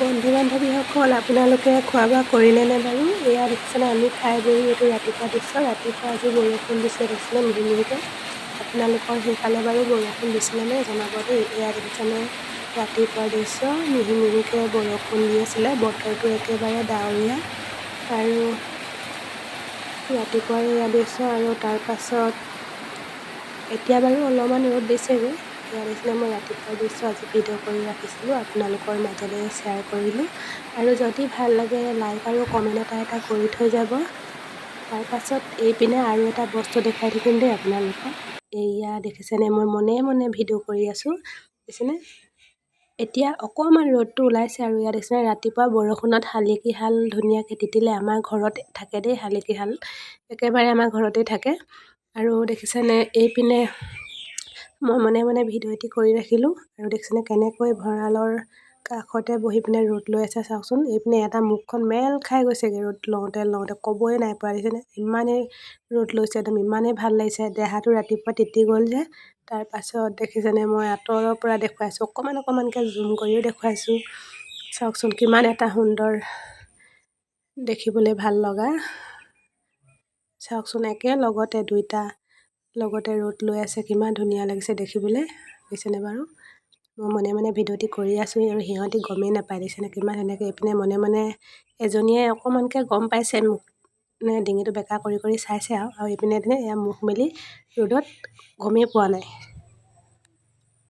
বন্ধু বান্ধৱীসকল আপোনালোকে খোৱা বোৱা কৰিলেনে বাৰু? এয়া দেখিছেনে আমি খাই বৈ এইটো ৰাতিপুৱা দৃশ্য। ৰাতিপুৱা আজি বৰষুণ দিছে দেখিছেনে মিহি মিহিকৈ। আপোনালোকৰ সেইফালে বাৰু বৰষুণ দিছিলেনে জনাব দেই। এয়া দেখিছেনে ৰাতিপুৱাৰ দৃশ্য, মিহি মিহিকৈ বৰষুণ দি আছিলে। বতৰটো একেবাৰে ডাৱৰীয়া আৰু ৰাতিপুৱাৰ এয়া দৃশ্য আৰু তাৰ পাছত এতিয়া বাৰু অলপমান ৰ'দ দিছেগৈ। এয়া দেখিছেনে মই ৰাতিপুৱাৰ দৃশ্য আজি ভিডিঅ' কৰি ৰাখিছিলোঁ, আপোনালোকৰ মাজলৈ শ্বেয়াৰ কৰিলোঁ। আৰু যদি ভাল লাগে লাইক আৰু কমেণ্ট এটা কৰি থৈ যাব। তাৰ পাছত এইপিনে আৰু এটা বস্তু দেখাই থাকিম দেই আপোনালোকক। এয়া দেখিছেনে মই মনে মনে ভিডিঅ' কৰি আছোঁ, দেখিছেনে। এতিয়া অকণমান ৰ'দটো ওলাইছে আৰু ইয়াত দেখিছেনে ৰাতিপুৱা বৰষুণত শালিকীশাল ধুনীয়াকৈ তিতিলে। আমাৰ ঘৰত থাকে দেই শালিকীশাল, একেবাৰে আমাৰ ঘৰতেই থাকে। আৰু দেখিছেনে এইপিনে মই মনে মনে ভিডিঅ' এটি কৰি ৰাখিলোঁ আৰু দেখিছেনে কেনেকৈ ভঁৰালৰ কাষতে বহি পিনে ৰ'দ লৈ আছে চাওকচোন। এইপিনে এটা মুখখন মেল খাই গৈছেগৈ ৰ'দ লওঁতে লওঁতে, ক'বই নাই পৰা দেখিছেনে। ইমানেই ৰ'দ লৈছে একদম, ইমানেই ভাল লাগিছে। দেহাটো ৰাতিপুৱা তিতি গ'ল যে। তাৰ পাছত দেখিছেনে মই আঁতৰৰ পৰা দেখুৱাইছোঁ, অকণমানকৈ জুম কৰিও দেখুৱাইছোঁ। চাওকচোন কিমান এটা সুন্দৰ দেখিবলৈ ভাল লগা। চাওকচোন একেলগতে দুইটা লগতে ৰ'দ লৈ আছে, কিমান ধুনীয়া লাগিছে দেখিবলৈ, দেখিছেনে বাৰু। মই মনে মনে ভিডিঅ'টি কৰি আছোঁ আৰু সিহঁতি গমেই নাপায় দেখিছেনে কিমান ধুনীয়াকৈ। এইপিনে মনে মনে এজনীয়ে অকণমানকৈ গম পাইছে, মোক ডিঙিটো বেকা কৰি চাইছে আৰু এইপিনে এয়া মুখ মেলি ৰ'দত গমেই পোৱা নাই।